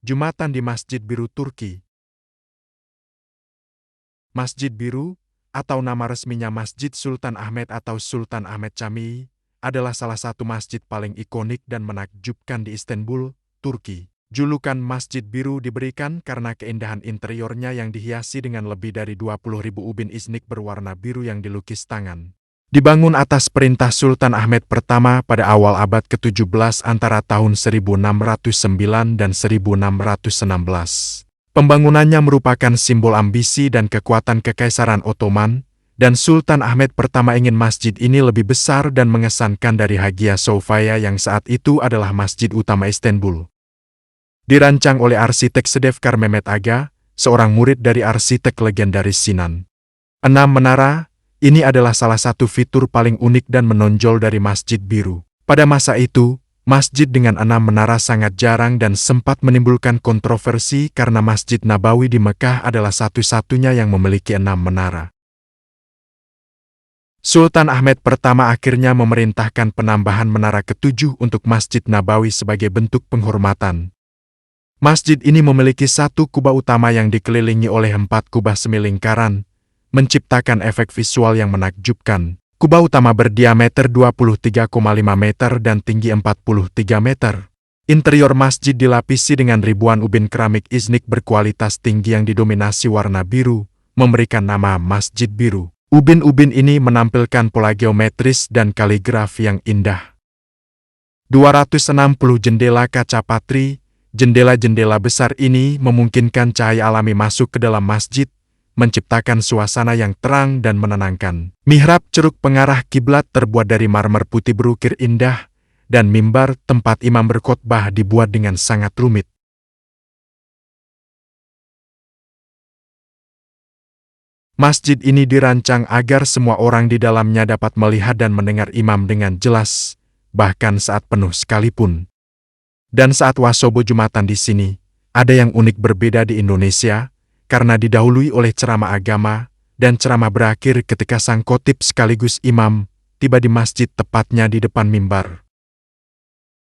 Jumatan di Masjid Biru Turki. Masjid Biru, atau nama resminya Masjid Sultan Ahmet atau Sultan Ahmet Camii, adalah salah satu masjid paling ikonik dan menakjubkan di Istanbul, Turki. Julukan Masjid Biru diberikan karena keindahan interiornya yang dihiasi dengan lebih dari 20.000 ubin iznik berwarna biru yang dilukis tangan. Dibangun atas perintah Sultan Ahmet pertama pada awal abad ke-17 antara tahun 1609 dan 1616. Pembangunannya merupakan simbol ambisi dan kekuatan Kekaisaran Ottoman, dan Sultan Ahmet pertama ingin masjid ini lebih besar dan mengesankan dari Hagia Sophia yang saat itu adalah masjid utama Istanbul. Dirancang oleh arsitek Sedefkar Mehmet Aga, seorang murid dari arsitek legendaris Sinan. 6 menara. Ini adalah salah satu fitur paling unik dan menonjol dari Masjid Biru. Pada masa itu, masjid dengan 6 menara sangat jarang dan sempat menimbulkan kontroversi karena Masjid Nabawi di Mekah adalah satu-satunya yang memiliki 6 menara. Sultan Ahmet pertama akhirnya memerintahkan penambahan menara ke-7 untuk Masjid Nabawi sebagai bentuk penghormatan. Masjid ini memiliki 1 kubah utama yang dikelilingi oleh 4 kubah semi lingkaran, menciptakan efek visual yang menakjubkan. Kubah utama berdiameter 23,5 meter dan tinggi 43 meter. Interior masjid dilapisi dengan ribuan ubin keramik iznik berkualitas tinggi yang didominasi warna biru, memberikan nama Masjid Biru. Ubin-ubin ini menampilkan pola geometris dan kaligrafi yang indah. 260 jendela kaca patri, jendela-jendela besar ini memungkinkan cahaya alami masuk ke dalam masjid, menciptakan suasana yang terang dan menenangkan. Mihrab ceruk pengarah kiblat terbuat dari marmer putih berukir indah, dan mimbar tempat imam berkhotbah dibuat dengan sangat rumit. Masjid ini dirancang agar semua orang di dalamnya dapat melihat dan mendengar imam dengan jelas, bahkan saat penuh sekalipun. Dan saat wasobo Jumatan di sini, ada yang unik berbeda di Indonesia, karena didahului oleh ceramah agama, dan ceramah berakhir ketika sang khotib sekaligus imam tiba di masjid tepatnya di depan mimbar.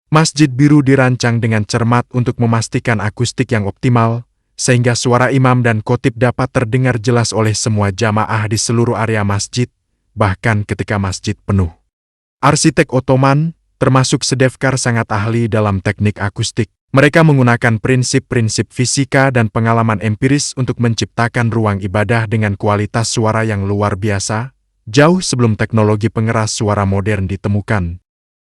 Masjid Biru dirancang dengan cermat untuk memastikan akustik yang optimal, sehingga suara imam dan khotib dapat terdengar jelas oleh semua jamaah di seluruh area masjid, bahkan ketika masjid penuh. Arsitek Ottoman, termasuk Sedefkar, sangat ahli dalam teknik akustik. Mereka menggunakan prinsip-prinsip fisika dan pengalaman empiris untuk menciptakan ruang ibadah dengan kualitas suara yang luar biasa, jauh sebelum teknologi pengeras suara modern ditemukan.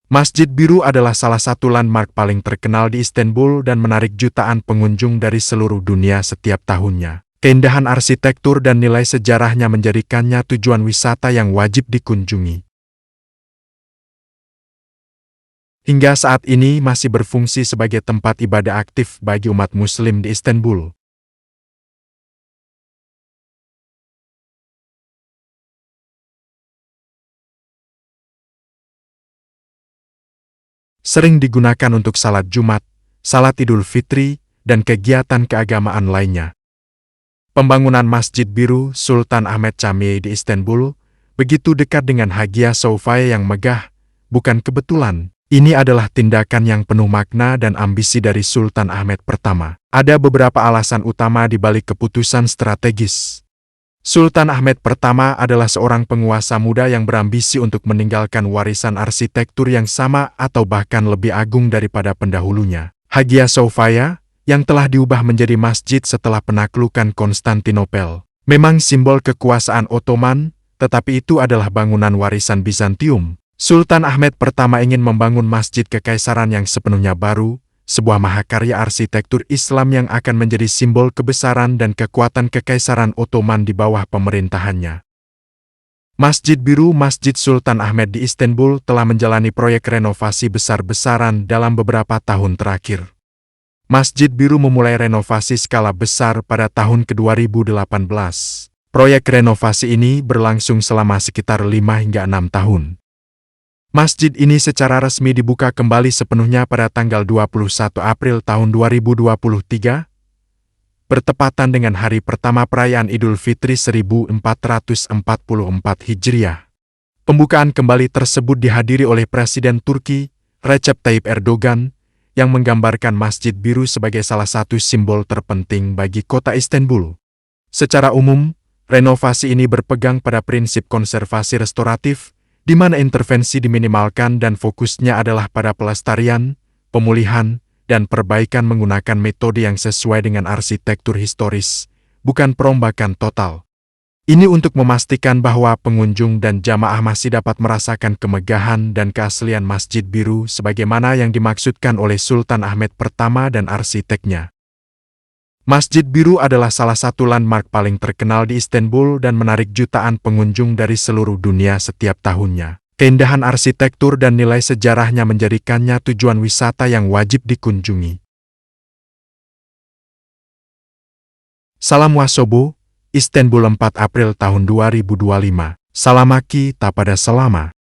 Masjid Biru adalah salah satu landmark paling terkenal di Istanbul dan menarik jutaan pengunjung dari seluruh dunia setiap tahunnya. Keindahan arsitektur dan nilai sejarahnya menjadikannya tujuan wisata yang wajib dikunjungi. Hingga saat ini masih berfungsi sebagai tempat ibadah aktif bagi umat Muslim di Istanbul. Sering digunakan untuk salat Jumat, salat Idul Fitri, dan kegiatan keagamaan lainnya. Pembangunan Masjid Biru Sultan Ahmet Camii di Istanbul begitu dekat dengan Hagia Sophia yang megah, bukan kebetulan. Ini adalah tindakan yang penuh makna dan ambisi dari Sultan Ahmet pertama. Ada beberapa alasan utama di balik keputusan strategis. Sultan Ahmet pertama adalah seorang penguasa muda yang berambisi untuk meninggalkan warisan arsitektur yang sama atau bahkan lebih agung daripada pendahulunya. Hagia Sophia, yang telah diubah menjadi masjid setelah penaklukan Konstantinopel, memang simbol kekuasaan Ottoman, tetapi itu adalah bangunan warisan Bizantium. Sultan Ahmet pertama ingin membangun masjid kekaisaran yang sepenuhnya baru, sebuah mahakarya arsitektur Islam yang akan menjadi simbol kebesaran dan kekuatan kekaisaran Ottoman di bawah pemerintahannya. Masjid Biru Masjid Sultan Ahmet di Istanbul telah menjalani proyek renovasi besar-besaran dalam beberapa tahun terakhir. Masjid Biru memulai renovasi skala besar pada tahun ke-2018. Proyek renovasi ini berlangsung selama sekitar 5 hingga 6 tahun. Masjid ini secara resmi dibuka kembali sepenuhnya pada tanggal 21 April tahun 2023, bertepatan dengan hari pertama perayaan Idul Fitri 1444 Hijriah. Pembukaan kembali tersebut dihadiri oleh Presiden Turki, Recep Tayyip Erdogan, yang menggambarkan Masjid Biru sebagai salah satu simbol terpenting bagi kota Istanbul. Secara umum, renovasi ini berpegang pada prinsip konservasi restoratif, di mana intervensi diminimalkan dan fokusnya adalah pada pelestarian, pemulihan, dan perbaikan menggunakan metode yang sesuai dengan arsitektur historis, bukan perombakan total. Ini untuk memastikan bahwa pengunjung dan jamaah masih dapat merasakan kemegahan dan keaslian Masjid Biru sebagaimana yang dimaksudkan oleh Sultan Ahmed pertama dan arsiteknya. Masjid Biru adalah salah satu landmark paling terkenal di Istanbul dan menarik jutaan pengunjung dari seluruh dunia setiap tahunnya. Keindahan arsitektur dan nilai sejarahnya menjadikannya tujuan wisata yang wajib dikunjungi. Salam Wasobo, Istanbul 4 April tahun 2025. Salamaki tak pada selama.